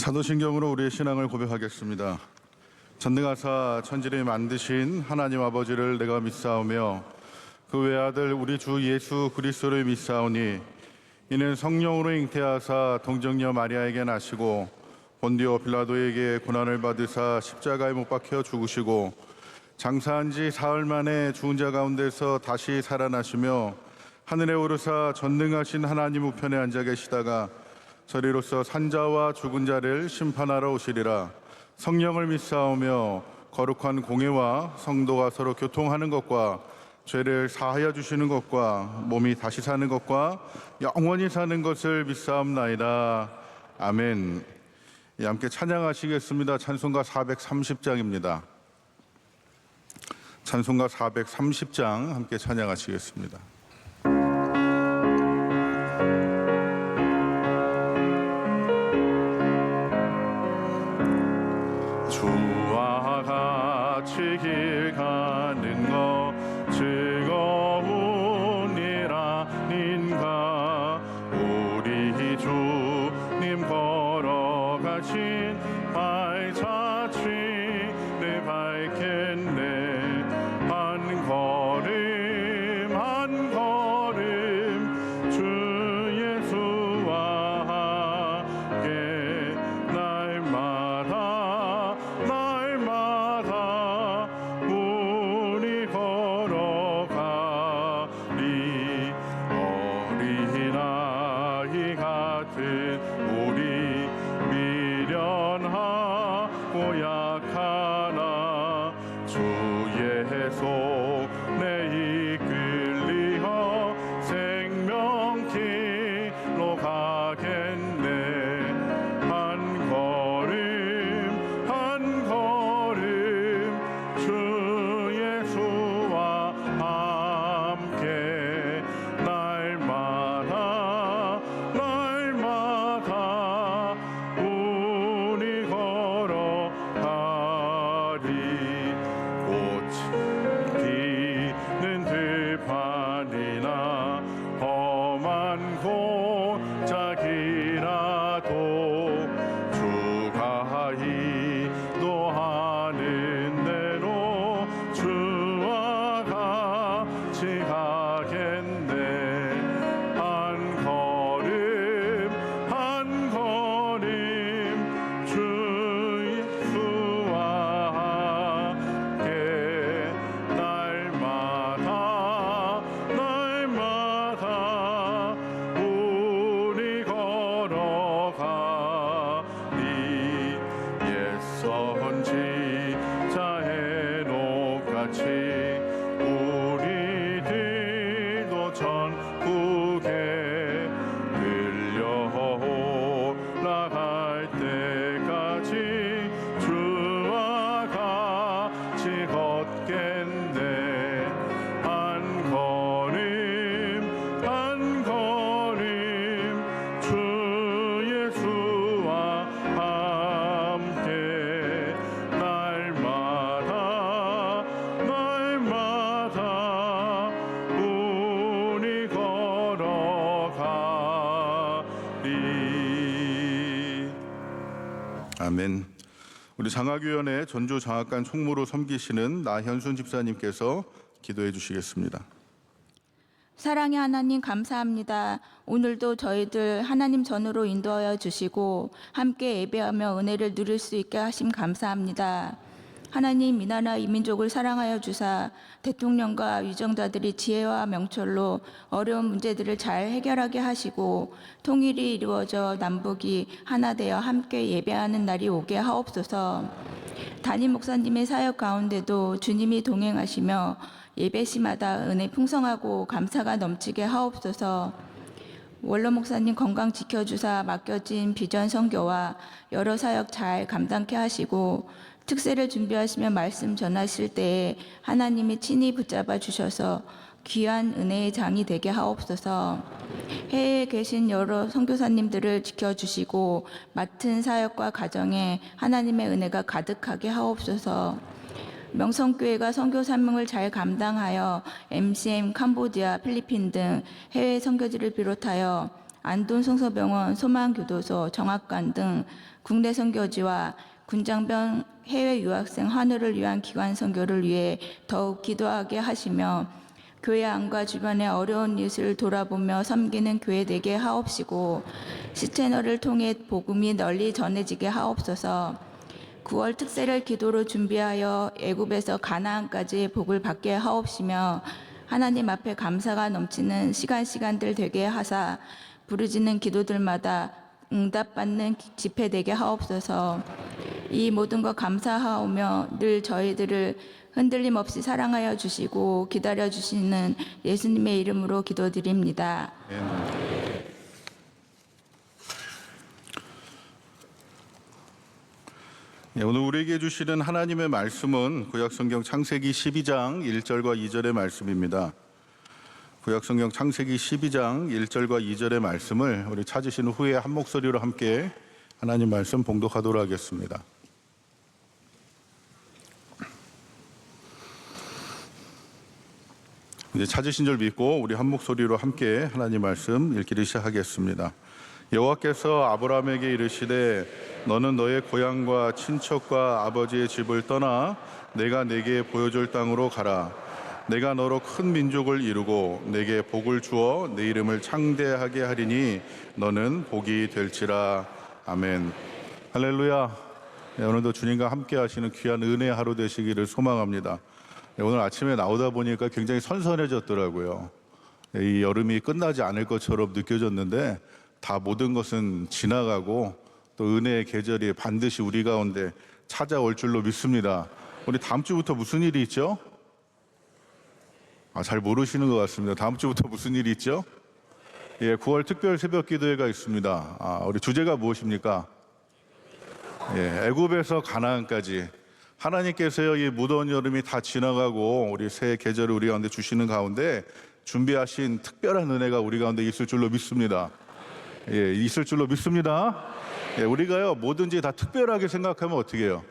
사도신경으로 우리의 신앙을 고백하겠습니다. 전능하사 천지를 만드신 하나님 아버지를 내가 믿사오며 그 외아들 우리 주 예수 그리스도를 믿사오니 이는 성령으로 잉태하사 동정녀 마리아에게 나시고 본디오 빌라도에게 고난을 받으사 십자가에 못 박혀 죽으시고 장사한 지 사흘 만에 죽은 자 가운데서 다시 살아나시며 하늘에 오르사 전능하신 하나님 우편에 앉아 계시다가 저리로서 산자와 죽은 자를 심판하러 오시리라. 성령을 믿사오며 거룩한 공예와 성도가 서로 교통하는 것과 죄를 사하여 주시는 것과 몸이 다시 사는 것과 영원히 사는 것을 믿사옵나이다. 아멘. 함께 찬양하시겠습니다. 찬송가 430장입니다. 찬송가 430장 함께 찬양하시겠습니다. 주와 같이 길 가는 것 즐거우니라 인가 우리 주님 걸어가신 발자취를 밟겠네. 한 걸음 한 걸음 주 예수와 함께 날마다 우리 걸어가리. 어린아이 같은 우리 미련하고 약하나 주의 손에 이끌리어 생명길로 가겠네. 한 걸음 한 걸음 주 예수와 함께 날마다 우리 걸어가리. 꽃이 피는 들판이나 험한 골짜기라도 주가 인도하는 대로 주와 같이 가겠네. 한 걸음 한 걸음 주 예수와 함께 날마다 우리 걸어가리. 옛 선지자의 녹같이 우리들도 천국에 들려올라갈 때까지 주와 같이 걷겠네. 한 걸음 한 걸음 주 예수와 함께 날마다 우리 걸어가리. 아멘. 우리 장학위원회 전주 장학관 총무로 섬기시는 나현순 집사님께서 기도해 주시겠습니다. 사랑의 하나님 감사합니다. 오늘도 저희들 하나님 전으로 인도하여 주시고 함께 예배하며 은혜를 누릴 수 있게 하심 감사합니다. 하나님 이 나라 이 민족을 사랑하여 주사 대통령과 위정자들이 지혜와 명철로 어려운 문제들을 잘 해결하게 하시고 통일이 이루어져 남북이 하나 되어 함께 예배하는 날이 오게 하옵소서. 담임 목사님의 사역 가운데도 주님이 동행하시며 예배 시마다 은혜 풍성하고 감사가 넘치게 하옵소서. 원로 목사님 건강 지켜주사 맡겨진 비전 선교와 여러 사역 잘 감당케 하시고 특세를 준비하시며 말씀 전하실 때에 하나님이 친히 붙잡아 주셔서 귀한 은혜의 장이 되게 하옵소서. 해외에 계신 여러 선교사님들을 지켜주시고 맡은 사역과 가정에 하나님의 은혜가 가득하게 하옵소서. 명성교회가 선교 사명을 잘 감당하여 MCM, 캄보디아, 필리핀 등 해외 선교지를 비롯하여 안동성서병원, 소망교도소, 정학관 등 국내 선교지와 군장병 해외 유학생 환우를 위한 기관 선교를 위해 더욱 기도하게 하시며 교회 안과 주변의 어려운 이웃을 돌아보며 섬기는 교회 되게 하옵시고 시채널을 통해 복음이 널리 전해지게 하옵소서. 9월 특세를 기도로 준비하여 애굽에서 가나안까지 복을 받게 하옵시며 하나님 앞에 감사가 넘치는 시간들 되게 하사 부르짖는 기도들마다 응답받는 집회 되게 하옵소서. 이 모든 것 감사하오며 늘 저희들을 흔들림 없이 사랑하여 주시고 기다려 주시는 예수님의 이름으로 기도드립니다. 오늘 우리에게 주시는 하나님의 말씀은 구약성경 창세기 12장 1절과 2절의 말씀입니다. 구약성경 창세기 12장 1절과 2절의 말씀을 우리 찾으신 후에 한 목소리로 함께 하나님 말씀 봉독하도록 하겠습니다. 이제 찾으신 줄 믿고 우리 한 목소리로 함께 하나님 말씀 읽기를 시작하겠습니다. 여호와께서 아브라함에게 이르시되 너는 너의 고향과 친척과 아버지의 집을 떠나 내가 내게 보여줄 땅으로 가라. 내가 너로 큰 민족을 이루고 내게 복을 주어 내 이름을 창대하게 하리니 너는 복이 될지라. 아멘. 할렐루야. 오늘도 주님과 함께 하시는 귀한 은혜의 하루 되시기를 소망합니다. 오늘 아침에 나오다 보니까 굉장히 선선해졌더라고요. 이 여름이 끝나지 않을 것처럼 느껴졌는데 다 모든 것은 지나가고 또 은혜의 계절이 반드시 우리 가운데 찾아올 줄로 믿습니다. 우리 다음 주부터 무슨 일이 있죠? 잘 모르시는 것 같습니다. 다음 주부터 무슨 일이 있죠? 9월 특별 새벽 기도회가 있습니다. 우리 주제가 무엇입니까? 애굽에서 가나안까지. 하나님께서요, 이 무더운 여름이 다 지나가고 우리 새 계절을 우리 가운데 주시는 가운데 준비하신 특별한 은혜가 우리 가운데 있을 줄로 믿습니다. 있을 줄로 믿습니다. 우리가요, 뭐든지 다 특별하게 생각하면 어떻게 해요?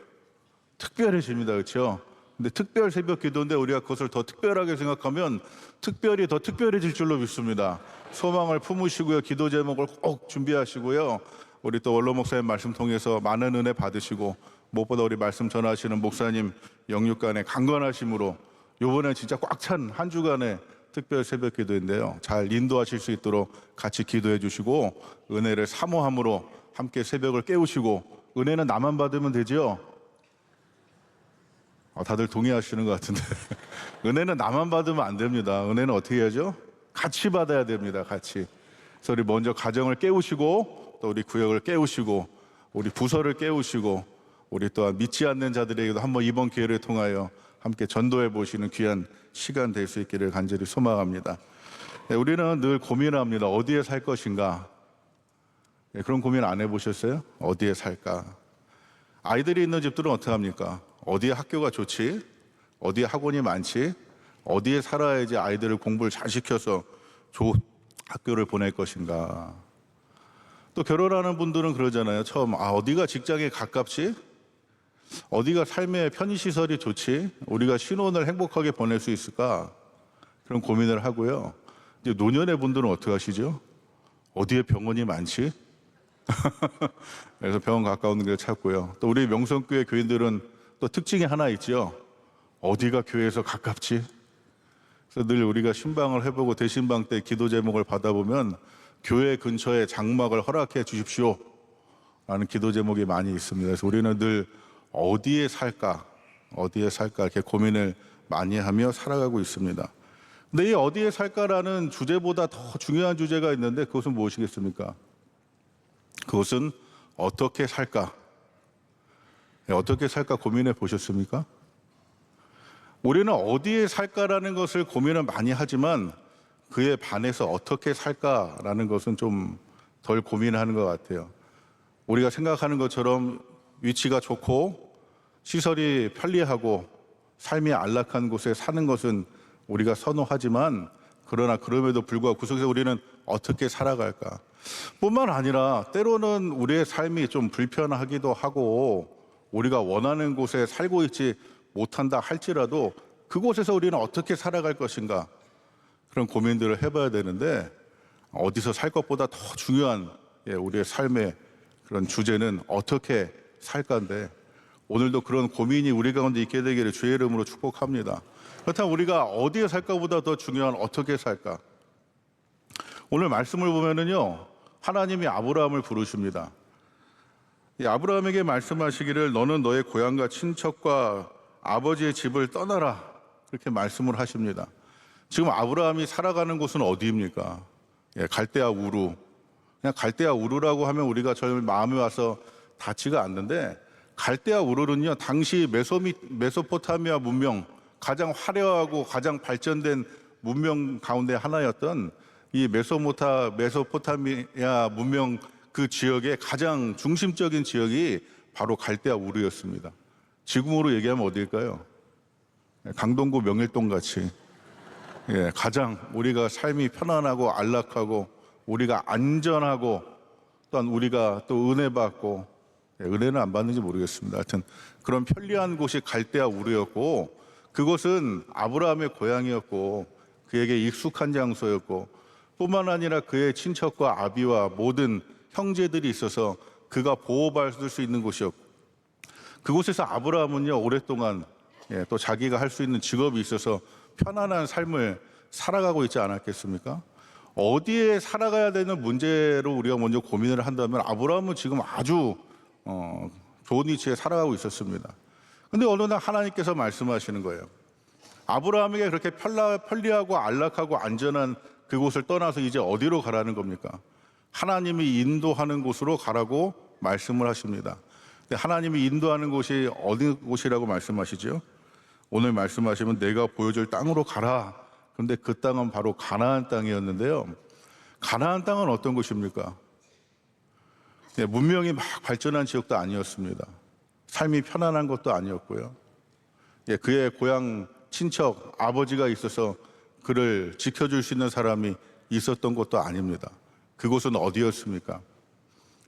특별해집니다. 그렇죠? 근데 특별 새벽 기도인데 우리가 그것을 더 특별하게 생각하면 특별히 더 특별해질 줄로 믿습니다. 소망을 품으시고요, 기도 제목을 꼭 준비하시고요, 우리 또 원로 목사님 말씀 통해서 많은 은혜 받으시고 무엇보다 우리 말씀 전하시는 목사님 영육간의 강건하심으로 이번에 진짜 꽉 찬 한 주간의 특별 새벽 기도인데요, 잘 인도하실 수 있도록 같이 기도해 주시고 은혜를 사모함으로 함께 새벽을 깨우시고, 은혜는 나만 받으면 되죠? 다들 동의하시는 것 같은데 은혜는 나만 받으면 안 됩니다. 은혜는 어떻게 해야죠? 같이 받아야 됩니다. 같이. 그래서 우리 먼저 가정을 깨우시고 또 우리 구역을 깨우시고 우리 부서를 깨우시고 우리 또한 믿지 않는 자들에게도 한번 이번 기회를 통하여 함께 전도해 보시는 귀한 시간 될 수 있기를 간절히 소망합니다. 우리는 늘 고민합니다. 어디에 살 것인가? 그런 고민 안 해보셨어요? 어디에 살까? 아이들이 있는 집들은 어떻게 합니까? 어디에 학교가 좋지? 어디에 학원이 많지? 어디에 살아야지 아이들을 공부를 잘 시켜서 좋은 학교를 보낼 것인가? 또 결혼하는 분들은 그러잖아요. 처음 어디가 직장에 가깝지? 어디가 삶의 편의시설이 좋지? 우리가 신혼을 행복하게 보낼 수 있을까? 그런 고민을 하고요. 이제 노년의 분들은 어떻게 하시죠? 어디에 병원이 많지? 그래서 병원 가까운 데 찾고요. 또 우리 명성교회 교인들은 또 특징이 하나 있죠. 어디가 교회에서 가깝지? 그래서 늘 우리가 신방을 해보고 대신방 때 기도 제목을 받아보면 교회 근처에 장막을 허락해 주십시오 라는 기도 제목이 많이 있습니다. 그래서 우리는 늘 어디에 살까 이렇게 고민을 많이 하며 살아가고 있습니다. 근데 이 어디에 살까라는 주제보다 더 중요한 주제가 있는데 그것은 무엇이겠습니까? 그것은 어떻게 살까? 어떻게 살까 고민해 보셨습니까? 우리는 어디에 살까라는 것을 고민을 많이 하지만 그에 반해서 어떻게 살까라는 것은 좀 덜 고민하는 것 같아요. 우리가 생각하는 것처럼 위치가 좋고 시설이 편리하고 삶이 안락한 곳에 사는 것은 우리가 선호하지만, 그러나 그럼에도 불구하고 그 속에서 우리는 어떻게 살아갈까? 뿐만 아니라 때로는 우리의 삶이 좀 불편하기도 하고 우리가 원하는 곳에 살고 있지 못한다 할지라도 그곳에서 우리는 어떻게 살아갈 것인가, 그런 고민들을 해봐야 되는데 어디서 살 것보다 더 중요한 우리의 삶의 그런 주제는 어떻게 살까인데, 오늘도 그런 고민이 우리 가운데 있게 되기를 주의 이름으로 축복합니다. 그렇다면 우리가 어디에 살까보다 더 중요한 어떻게 살까? 오늘 말씀을 보면은요, 하나님이 아브라함을 부르십니다. 이 아브라함에게 말씀하시기를 너는 너의 고향과 친척과 아버지의 집을 떠나라, 그렇게 말씀을 하십니다. 지금 아브라함이 살아가는 곳은 어디입니까? 갈대아 우루. 그냥 갈대아 우루라고 하면 우리가 절 마음에 와서 닿지가 않는데, 갈대아 우루는요, 당시 메소포타미아 문명, 가장 화려하고 가장 발전된 문명 가운데 하나였던 이 메소포타미아 문명 그 지역의 가장 중심적인 지역이 바로 갈대아 우루였습니다. 지금으로 얘기하면 어디일까요? 강동구 명일동 같이 가장 우리가 삶이 편안하고 안락하고 우리가 안전하고 또한 우리가 또 은혜 받고, 은혜는 안 받는지 모르겠습니다. 하여튼 그런 편리한 곳이 갈대아 우루였고, 그곳은 아브라함의 고향이었고 그에게 익숙한 장소였고, 뿐만 아니라 그의 친척과 아비와 모든 형제들이 있어서 그가 보호받을 수 있는 곳이었고, 그곳에서 아브라함은요 오랫동안 또 자기가 할 수 있는 직업이 있어서 편안한 삶을 살아가고 있지 않았겠습니까? 어디에 살아가야 되는 문제로 우리가 먼저 고민을 한다면 아브라함은 지금 아주 좋은 위치에 살아가고 있었습니다. 근데 어느 날 하나님께서 말씀하시는 거예요. 아브라함에게 그렇게 편리하고 안락하고 안전한 그곳을 떠나서 이제 어디로 가라는 겁니까? 하나님이 인도하는 곳으로 가라고 말씀을 하십니다. 근데 하나님이 인도하는 곳이 어디 곳이라고 말씀하시죠? 오늘 말씀하시면 내가 보여줄 땅으로 가라. 그런데 그 땅은 바로 가나안 땅이었는데요. 가나안 땅은 어떤 곳입니까? 문명이 막 발전한 지역도 아니었습니다. 삶이 편안한 것도 아니었고요. 그의 고향 친척 아버지가 있어서 그를 지켜줄 수 있는 사람이 있었던 것도 아닙니다. 그곳은 어디였습니까?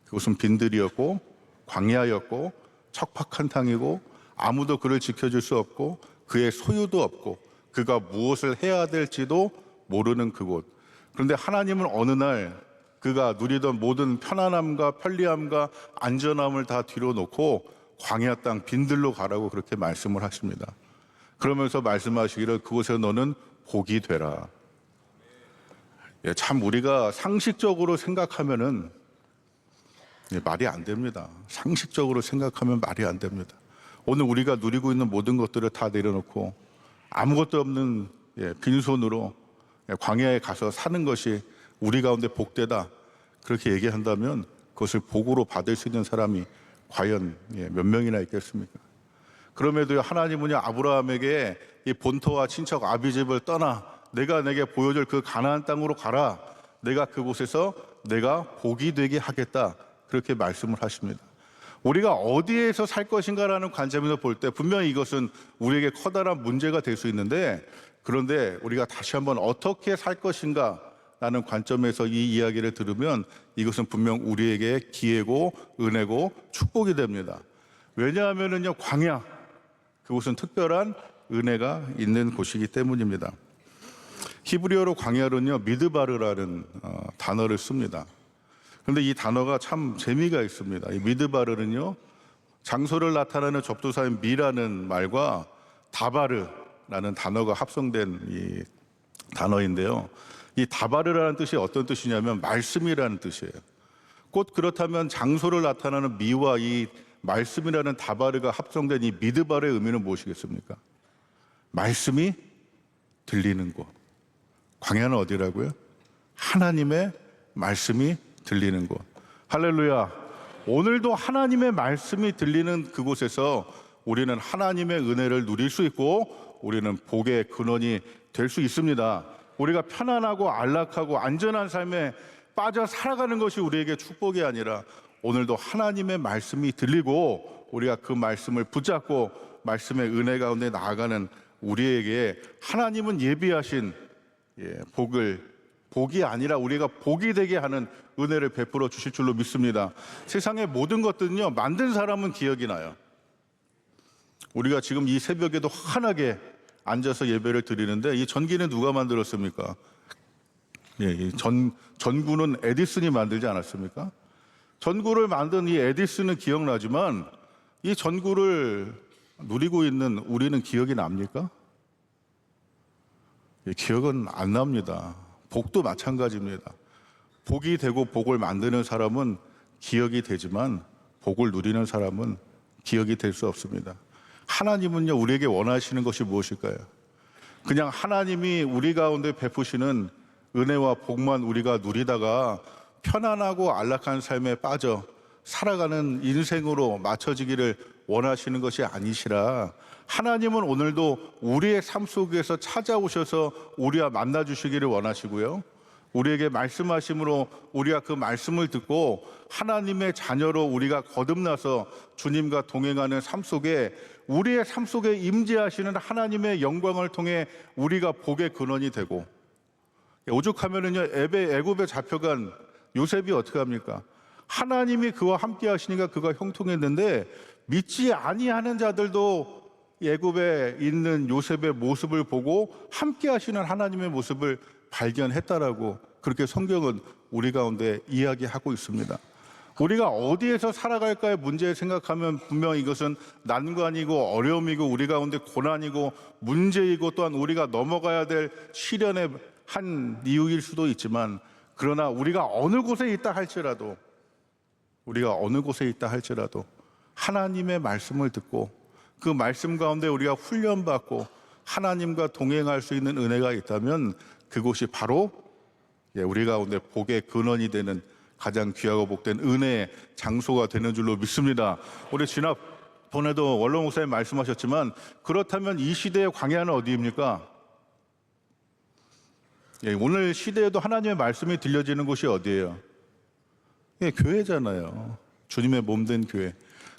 그곳은 빈들이었고 광야였고 척박한 땅이고 아무도 그를 지켜줄 수 없고 그의 소유도 없고 그가 무엇을 해야 될지도 모르는 그곳. 그런데 하나님은 어느 날 그가 누리던 모든 편안함과 편리함과 안전함을 다 뒤로 놓고 광야 땅 빈들로 가라고 그렇게 말씀을 하십니다. 그러면서 말씀하시기를 그곳에 너는 복이 되라. 참 우리가 상식적으로 생각하면은 말이 안 됩니다. 상식적으로 생각하면 말이 안 됩니다. 오늘 우리가 누리고 있는 모든 것들을 다 내려놓고 아무것도 없는 빈손으로 광야에 가서 사는 것이 우리 가운데 복되다, 그렇게 얘기한다면 그것을 복으로 받을 수 있는 사람이 과연 몇 명이나 있겠습니까? 그럼에도 하나님은요 아브라함에게 이 본토와 친척 아비 집을 떠나 내가 내게 보여줄 그 가나안 땅으로 가라. 내가 그곳에서 내가 복이 되게 하겠다, 그렇게 말씀을 하십니다. 우리가 어디에서 살 것인가라는 관점에서 볼 때 분명히 이것은 우리에게 커다란 문제가 될 수 있는데, 그런데 우리가 다시 한번 어떻게 살 것인가 라는 관점에서 이 이야기를 들으면 이것은 분명 우리에게 기회고 은혜고 축복이 됩니다. 왜냐하면은요 광야, 그곳은 특별한 은혜가 있는 곳이기 때문입니다. 히브리어로 광야는요 미드바르라는 단어를 씁니다. 그런데 이 단어가 참 재미가 있습니다. 이 미드바르는요 장소를 나타내는 접두사인 미라는 말과 다바르라는 단어가 합성된 이 단어인데요. 이 다바르라는 뜻이 어떤 뜻이냐면 말씀이라는 뜻이에요. 곧 그렇다면 장소를 나타내는 미와 이 말씀이라는 다바르가 합성된 이 미드바르의 의미는 무엇이겠습니까? 말씀이 들리는 곳. 광야는 어디라고요? 하나님의 말씀이 들리는 곳. 할렐루야. 오늘도 하나님의 말씀이 들리는 그곳에서 우리는 하나님의 은혜를 누릴 수 있고 우리는 복의 근원이 될 수 있습니다. 우리가 편안하고 안락하고 안전한 삶에 빠져 살아가는 것이 우리에게 축복이 아니라 오늘도 하나님의 말씀이 들리고 우리가 그 말씀을 붙잡고 말씀의 은혜 가운데 나아가는 우리에게 하나님은 예비하신 복이 아니라 우리가 복이 되게 하는 은혜를 베풀어 주실 줄로 믿습니다. 세상의 모든 것들은요 만든 사람은 기억이 나요. 우리가 지금 이 새벽에도 환하게 앉아서 예배를 드리는데 이 전기는 누가 만들었습니까? 예, 이 전구는 에디슨이 만들지 않았습니까? 전구를 만든 이 에디슨은 기억나지만 이 전구를 누리고 있는 우리는 기억이 납니까? 예, 기억은 안 납니다. 복도 마찬가지입니다. 복이 되고 복을 만드는 사람은 기억이 되지만 복을 누리는 사람은 기억이 될 수 없습니다. 하나님은요, 우리에게 원하시는 것이 무엇일까요? 그냥 하나님이 우리 가운데 베푸시는 은혜와 복만 우리가 누리다가 편안하고 안락한 삶에 빠져 살아가는 인생으로 맞춰지기를 원하시는 것이 아니시라, 하나님은 오늘도 우리의 삶 속에서 찾아오셔서 우리와 만나 주시기를 원하시고요, 우리에게 말씀하심으로 우리가 그 말씀을 듣고 하나님의 자녀로 우리가 거듭나서 주님과 동행하는 삶 속에, 우리의 삶 속에 임재하시는 하나님의 영광을 통해 우리가 복의 근원이 되고, 오죽하면은요, 애굽에 잡혀간 요셉이 어떻게 합니까? 하나님이 그와 함께 하시니까 그가 형통했는데, 믿지 아니하는 자들도 애굽에 있는 요셉의 모습을 보고 함께 하시는 하나님의 모습을 발견했다라고, 그렇게 성경은 우리 가운데 이야기하고 있습니다. 우리가 어디에서 살아갈까의 문제 생각하면 분명 이것은 난관이고 어려움이고 우리 가운데 고난이고 문제이고 또한 우리가 넘어가야 될 시련의 한 이유일 수도 있지만, 그러나 우리가 어느 곳에 있다 할지라도 하나님의 말씀을 듣고 그 말씀 가운데 우리가 훈련받고 하나님과 동행할 수 있는 은혜가 있다면 그곳이 바로 우리 가운데 복의 근원이 되는 가장 귀하고 복된 은혜의 장소가 되는 줄로 믿습니다. 우리 지난번에도 원로 목사님 말씀하셨지만, 그렇다면 이 시대의 광야는 어디입니까? 오늘 시대에도 하나님의 말씀이 들려지는 곳이 어디예요? 교회잖아요. 주님의 몸된 교회.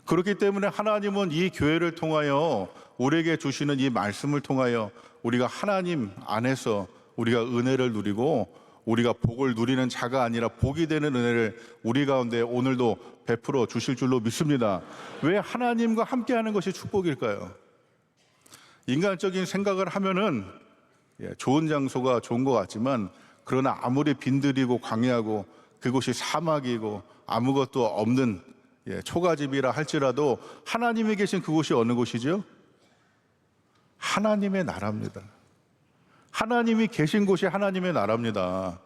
그렇기 때문에 하나님은 이 교회를 통하여 우리에게 주시는 이 말씀을 통하여 우리가 하나님 안에서 우리가 은혜를 누리고 우리가 복을 누리는 자가 아니라 복이 되는 은혜를 우리 가운데 오늘도 베풀어 주실 줄로 믿습니다. 왜 하나님과 함께하는 것이 축복일까요? 인간적인 생각을 하면은 좋은 장소가 좋은 것 같지만, 그러나 아무리 빈들이고 광야고 그곳이 사막이고 아무것도 없는 초가집이라 할지라도 하나님이 계신 그곳이 어느 곳이죠? 하나님의 나라입니다. 하나님이 계신 곳이 하나님의 나라입니다.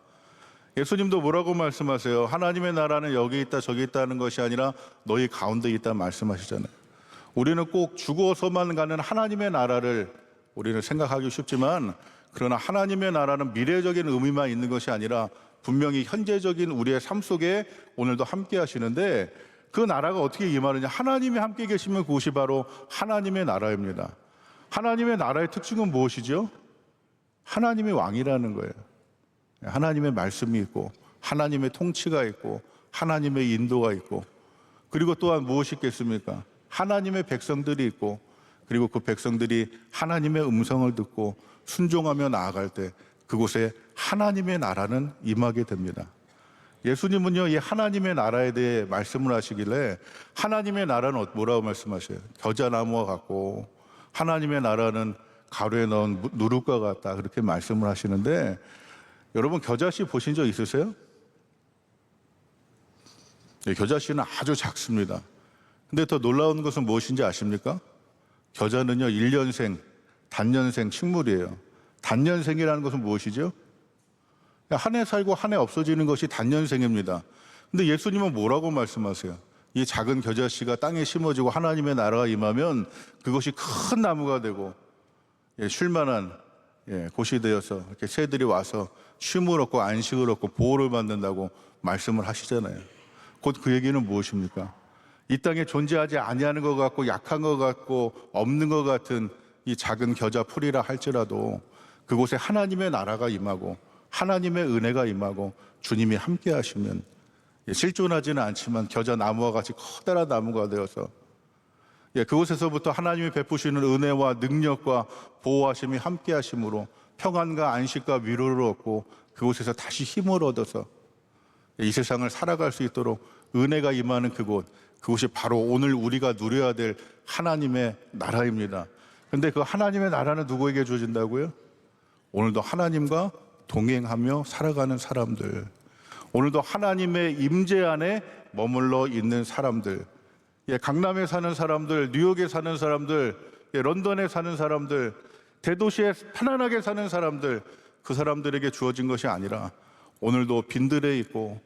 예수님도 뭐라고 말씀하세요? 하나님의 나라는 여기 있다 저기 있다는 것이 아니라 너희 가운데 있다 말씀하시잖아요. 우리는 꼭 죽어서만 가는 하나님의 나라를 우리는 생각하기 쉽지만, 그러나 하나님의 나라는 미래적인 의미만 있는 것이 아니라 분명히 현재적인 우리의 삶 속에 오늘도 함께 하시는데, 그 나라가 어떻게 임하느냐? 하나님이 함께 계시면 그곳이 바로 하나님의 나라입니다. 하나님의 나라의 특징은 무엇이죠? 하나님이 왕이라는 거예요. 하나님의 말씀이 있고 하나님의 통치가 있고 하나님의 인도가 있고, 그리고 또한 무엇이 있겠습니까? 하나님의 백성들이 있고, 그리고 그 백성들이 하나님의 음성을 듣고 순종하며 나아갈 때 그곳에 하나님의 나라는 임하게 됩니다. 예수님은요, 이 하나님의 나라에 대해 말씀을 하시길래 하나님의 나라는 뭐라고 말씀하셔요? 겨자나무와 같고 하나님의 나라는 가루에 넣은 누룩과 같다, 그렇게 말씀을 하시는데, 여러분 겨자씨 보신 적 있으세요? 겨자씨는 아주 작습니다. 근데 더 놀라운 것은 무엇인지 아십니까? 겨자는요 1년생, 단년생 식물이에요. 단년생이라는 것은 무엇이죠? 한 해 살고 한 해 없어지는 것이 단년생입니다. 근데 예수님은 뭐라고 말씀하세요? 이 작은 겨자씨가 땅에 심어지고 하나님의 나라가 임하면 그것이 큰 나무가 되고 쉴만한 곳이 되어서 이렇게 새들이 와서 쉼을 얻고 안식을 얻고 보호를 받는다고 말씀을 하시잖아요. 곧 그 얘기는 무엇입니까? 이 땅에 존재하지 아니하는 것 같고 약한 것 같고 없는 것 같은 이 작은 겨자 풀이라 할지라도 그곳에 하나님의 나라가 임하고 하나님의 은혜가 임하고 주님이 함께 하시면 실존하지는 않지만 겨자 나무와 같이 커다란 나무가 되어서 그곳에서부터 하나님이 베푸시는 은혜와 능력과 보호하심이 함께 하심으로 평안과 안식과 위로를 얻고 그곳에서 다시 힘을 얻어서 이 세상을 살아갈 수 있도록 은혜가 임하는 그곳이 바로 오늘 우리가 누려야 될 하나님의 나라입니다. 그런데 그 하나님의 나라는 누구에게 주어진다고요? 오늘도 하나님과 동행하며 살아가는 사람들, 오늘도 하나님의 임재 안에 머물러 있는 사람들, 강남에 사는 사람들, 뉴욕에 사는 사람들, 런던에 사는 사람들, 대도시에 편안하게 사는 사람들, 그 사람들에게 주어진 것이 아니라 오늘도 빈들에 있고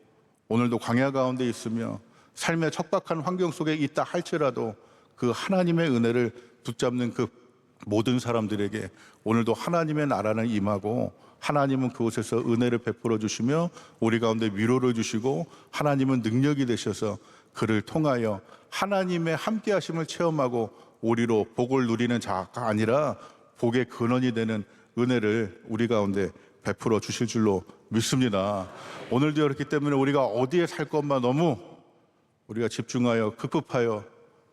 오늘도 광야 가운데 있으며 삶의 척박한 환경 속에 있다 할지라도 그 하나님의 은혜를 붙잡는 그 모든 사람들에게 오늘도 하나님의 나라는 임하고, 하나님은 그곳에서 은혜를 베풀어 주시며 우리 가운데 위로를 주시고, 하나님은 능력이 되셔서 그를 통하여 하나님의 함께 하심을 체험하고 우리로 복을 누리는 자가 아니라 복의 근원이 되는 은혜를 우리 가운데 베풀어 주실 줄로 믿습니다. 오늘도 그렇기 때문에 우리가 어디에 살 것만 너무 우리가 집중하여 급급하여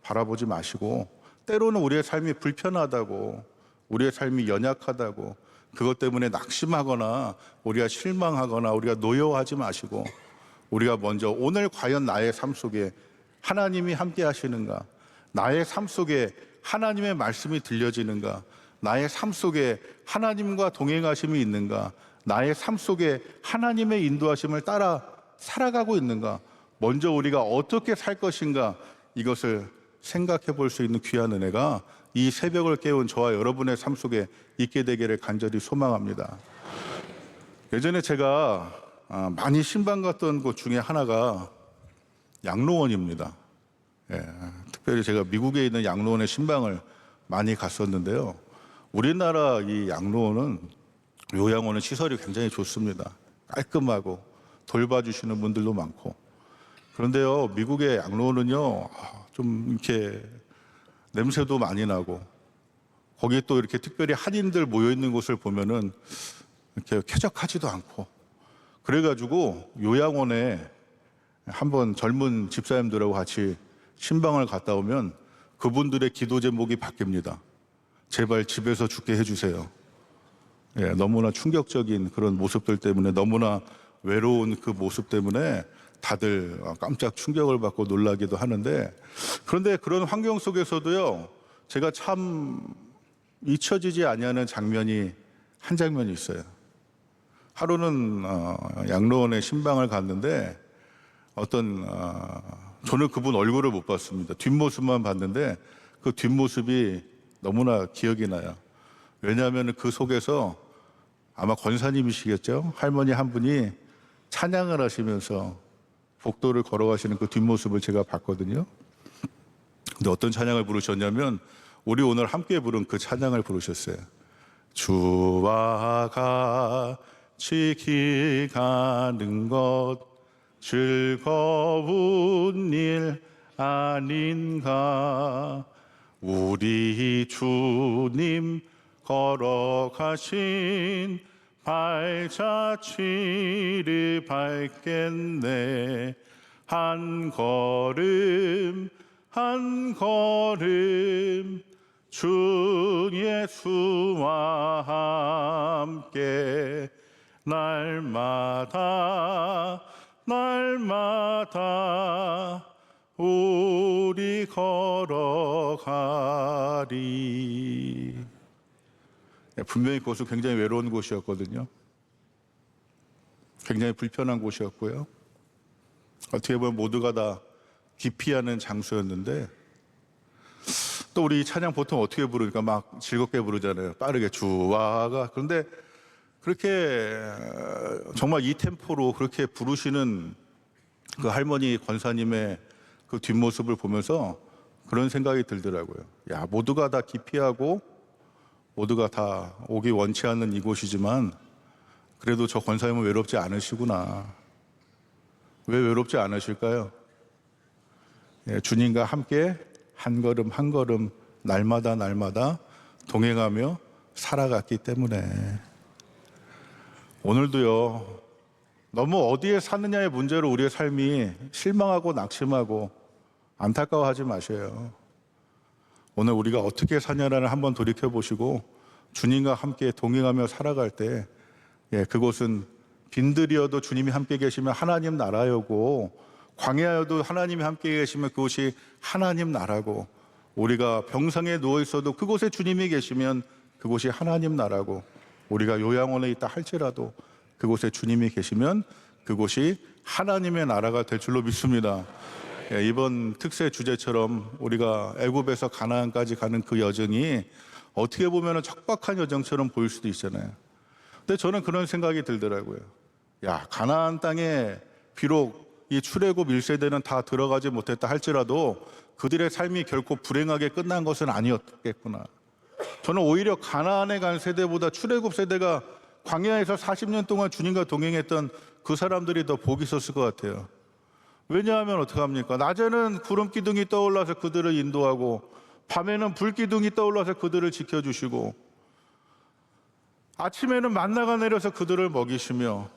바라보지 마시고, 때로는 우리의 삶이 불편하다고, 우리의 삶이 연약하다고 그것 때문에 낙심하거나 우리가 실망하거나 우리가 노여워하지 마시고, 우리가 먼저 오늘 과연 나의 삶 속에 하나님이 함께 하시는가, 나의 삶 속에 하나님의 말씀이 들려지는가, 나의 삶 속에 하나님과 동행하심이 있는가, 나의 삶 속에 하나님의 인도하심을 따라 살아가고 있는가, 먼저 우리가 어떻게 살 것인가, 이것을 생각해 볼 수 있는 귀한 은혜가 이 새벽을 깨운 저와 여러분의 삶 속에 있게 되기를 간절히 소망합니다. 예전에 제가 많이 신방 갔던 곳 중에 하나가 양로원입니다. 특별히 제가 미국에 있는 양로원에 신방을 많이 갔었는데요. 우리나라 이 양로원은, 요양원은 시설이 굉장히 좋습니다. 깔끔하고 돌봐주시는 분들도 많고. 그런데요, 미국의 양로원은요, 좀 이렇게 냄새도 많이 나고, 거기에 또 이렇게 특별히 한인들 모여 있는 곳을 보면은 이렇게 쾌적하지도 않고, 그래가지고 요양원에 한번 젊은 집사님들하고 같이 신방을 갔다 오면 그분들의 기도 제목이 바뀝니다. 제발 집에서 죽게 해주세요. 너무나 충격적인 그런 모습들 때문에, 너무나 외로운 그 모습 때문에 다들 깜짝 충격을 받고 놀라기도 하는데, 그런데 그런 환경 속에서도요, 제가 참 잊혀지지 아니하는 장면이 한 장면이 있어요. 하루는 양로원에 신방을 갔는데 저는 그분 얼굴을 못 봤습니다. 뒷모습만 봤는데 그 뒷모습이 너무나 기억이 나요. 왜냐하면 그 속에서 아마 권사님이시겠죠? 할머니 한 분이 찬양을 하시면서 복도를 걸어가시는 그 뒷모습을 제가 봤거든요. 근데 어떤 찬양을 부르셨냐면, 우리 오늘 함께 부른 그 찬양을 부르셨어요. 주와 같이 길 가는 것 즐거운 일 아닌가, 우리 주님 걸어가신 발자취를 밟겠네. 한 걸음 한 걸음 주 예수와 함께 날마다 날마다 우리 걸어가리. 분명히 그곳은 굉장히 외로운 곳이었거든요. 굉장히 불편한 곳이었고요. 어떻게 보면 모두가 다 기피하는 장소였는데, 또 우리 찬양 보통 어떻게 부르니까 막 즐겁게 부르잖아요. 빠르게 주와가. 그런데 그렇게 정말 이 템포로 그렇게 부르시는 그 할머니 권사님의 그 뒷모습을 보면서 그런 생각이 들더라고요. 야, 모두가 다 기피하고 모두가 다 오기 원치 않는 이곳이지만 그래도 저 권사님은 외롭지 않으시구나. 왜 외롭지 않으실까요? 주님과 함께 한 걸음 한 걸음 날마다 날마다 동행하며 살아갔기 때문에. 오늘도요, 너무 어디에 사느냐의 문제로 우리의 삶이 실망하고 낙심하고 안타까워하지 마셔요. 오늘 우리가 어떻게 사냐를 한번 돌이켜보시고 주님과 함께 동행하며 살아갈 때, 그곳은 빈들이어도 주님이 함께 계시면 하나님 나라였고, 광야여도 하나님이 함께 계시면 그곳이 하나님 나라고, 우리가 병상에 누워 있어도 그곳에 주님이 계시면 그곳이 하나님 나라고, 우리가 요양원에 있다 할지라도 그곳에 주님이 계시면 그곳이 하나님의 나라가 될 줄로 믿습니다. 이번 특세 주제처럼 우리가 애굽에서 가나안까지 가는 그 여정이 어떻게 보면 척박한 여정처럼 보일 수도 있잖아요. 근데 저는 그런 생각이 들더라고요. 야, 가나안 땅에 비록 이 출애굽 1세대는 다 들어가지 못했다 할지라도 그들의 삶이 결코 불행하게 끝난 것은 아니었겠구나. 저는 오히려 가나안에 간 세대보다 출애굽 세대가 광야에서 40년 동안 주님과 동행했던 그 사람들이 더 복이 있었을 것 같아요. 왜냐하면 어떡합니까? 낮에는 구름 기둥이 떠올라서 그들을 인도하고 밤에는 불 기둥이 떠올라서 그들을 지켜주시고 아침에는 만나가 내려서 그들을 먹이시며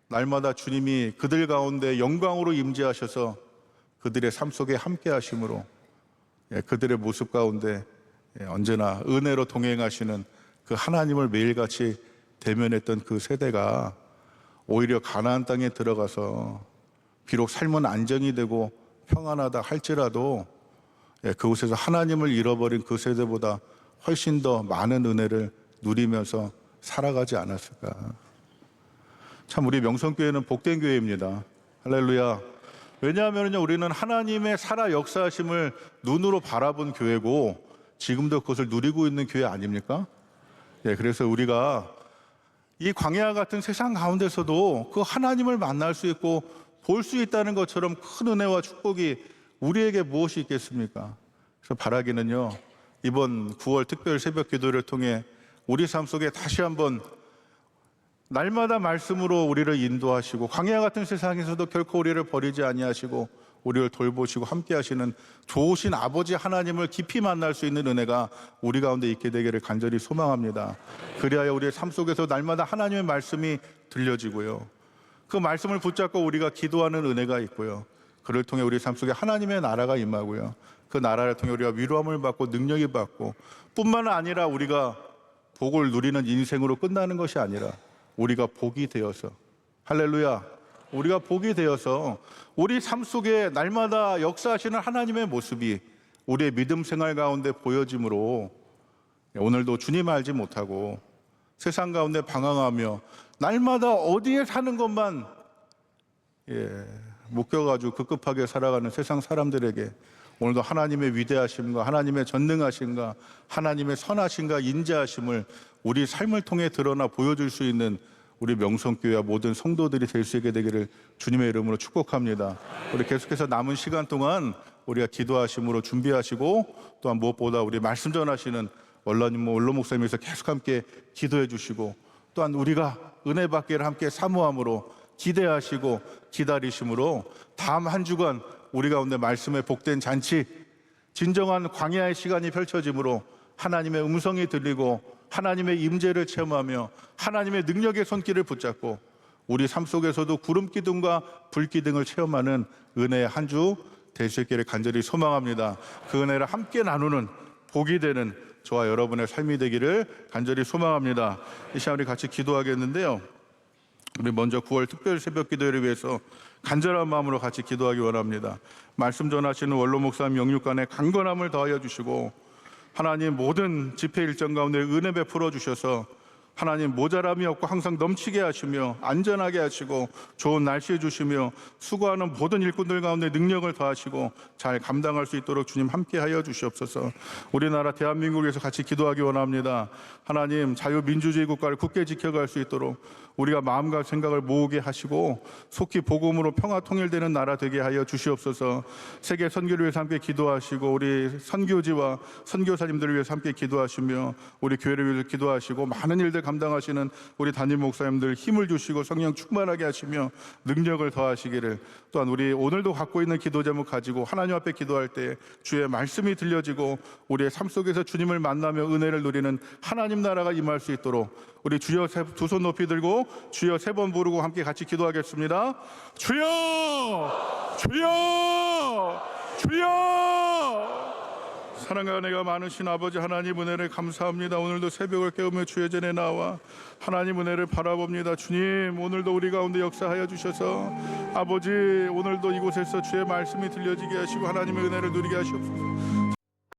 날마다 주님이 그들 가운데 영광으로 임재하셔서 그들의 삶 속에 함께 하심으로 그들의 모습 가운데 언제나 은혜로 동행하시는 그 하나님을 매일같이 대면했던 그 세대가 오히려 가나안 땅에 들어가서 비록 삶은 안정이 되고 평안하다 할지라도 그곳에서 하나님을 잃어버린 그 세대보다 훨씬 더 많은 은혜를 누리면서 살아가지 않았을까. 참 우리 명성교회는 복된 교회입니다. 할렐루야. 왜냐하면요, 우리는 하나님의 살아 역사하심을 눈으로 바라본 교회고 지금도 그것을 누리고 있는 교회 아닙니까? 그래서 우리가 이 광야 같은 세상 가운데서도 그 하나님을 만날 수 있고 볼 수 있다는 것처럼 큰 은혜와 축복이 우리에게 무엇이 있겠습니까? 그래서 바라기는요, 이번 9월 특별 새벽 기도를 통해 우리 삶 속에 다시 한번 날마다 말씀으로 우리를 인도하시고 광야 같은 세상에서도 결코 우리를 버리지 아니하시고 우리를 돌보시고 함께 하시는 좋으신 아버지 하나님을 깊이 만날 수 있는 은혜가 우리 가운데 있게 되기를 간절히 소망합니다. 그리하여 우리의 삶 속에서 날마다 하나님의 말씀이 들려지고요, 그 말씀을 붙잡고 우리가 기도하는 은혜가 있고요, 그를 통해 우리 삶 속에 하나님의 나라가 임하고요, 그 나라를 통해 우리가 위로함을 받고 능력이 받고 뿐만 아니라 우리가 복을 누리는 인생으로 끝나는 것이 아니라 우리가 복이 되어서, 할렐루야, 우리가 복이 되어서 우리 삶 속에 날마다 역사하시는 하나님의 모습이 우리의 믿음 생활 가운데 보여짐으로 오늘도 주님 알지 못하고 세상 가운데 방황하며 날마다 어디에 사는 것만 묶여가지고 급급하게 살아가는 세상 사람들에게 오늘도 하나님의 위대하심과 하나님의 전능하심과 하나님의 선하심과 인자하심을 우리 삶을 통해 드러나 보여줄 수 있는 우리 명성교회와 모든 성도들이 될 수 있게 되기를 주님의 이름으로 축복합니다. 우리 계속해서 남은 시간 동안 우리가 기도하심으로 준비하시고 또한 무엇보다 우리 말씀 전하시는 원로님, 원로 목사님께서 계속 함께 기도해 주시고 또한 우리가 은혜 받기를 함께 사모함으로 기대하시고 기다리심으로 다음 한 주간 우리 가운데 말씀의 복된 잔치, 진정한 광야의 시간이 펼쳐지므로 하나님의 음성이 들리고 하나님의 임재를 체험하며 하나님의 능력의 손길을 붙잡고 우리 삶 속에서도 구름 기둥과 불 기둥을 체험하는 은혜의 한 주 될 수 있기를 간절히 소망합니다. 그 은혜를 함께 나누는 복이 되는 저와 여러분의 삶이 되기를 간절히 소망합니다. 이 시간 우리 같이 기도하겠는데요, 우리 먼저 9월 특별 새벽 기도회를 위해서 간절한 마음으로 같이 기도하기 원합니다. 말씀 전하시는 원로 목사님 영육간에 강건함을 더하여 주시고 하나님 모든 집회 일정 가운데 은혜 베풀어 주셔서 하나님 모자람이 없고 항상 넘치게 하시며 안전하게 하시고 좋은 날씨 주시며 수고하는 모든 일꾼들 가운데 능력을 더하시고 잘 감당할 수 있도록 주님 함께하여 주시옵소서. 우리나라 대한민국을 위해서 같이 기도하기 원합니다. 하나님 자유민주주의 국가를 굳게 지켜갈 수 있도록 우리가 마음과 생각을 모으게 하시고 속히 복음으로 평화 통일되는 나라 되게 하여 주시옵소서. 세계 선교를 위해서 함께 기도하시고 우리 선교지와 선교사님들을 위해서 함께 기도하시며 우리 교회를 위해서 기도하시고 많은 일들 감당하시는 우리 담임 목사님들 힘을 주시고 성령 충만하게 하시며 능력을 더하시기를, 또한 우리 오늘도 갖고 있는 기도 제목 가지고 하나님 앞에 기도할 때 주의 말씀이 들려지고 우리의 삶 속에서 주님을 만나며 은혜를 누리는 하나님 나라가 임할 수 있도록 우리 주여 두 손 높이 들고 주여 세 번 부르고 함께 같이 기도하겠습니다. 주여! 주여! 주여! 사랑과 은혜가 많으신 아버지 하나님 은혜를 감사합니다. 오늘도 새벽을 깨우며 주의 전에 나와 하나님 은혜를 바라봅니다. 주님, 오늘도 우리 가운데 역사하여 주셔서 아버지 오늘도 이곳에서 주의 말씀이 들려지게 하시고 하나님의 은혜를 누리게 하시옵소서.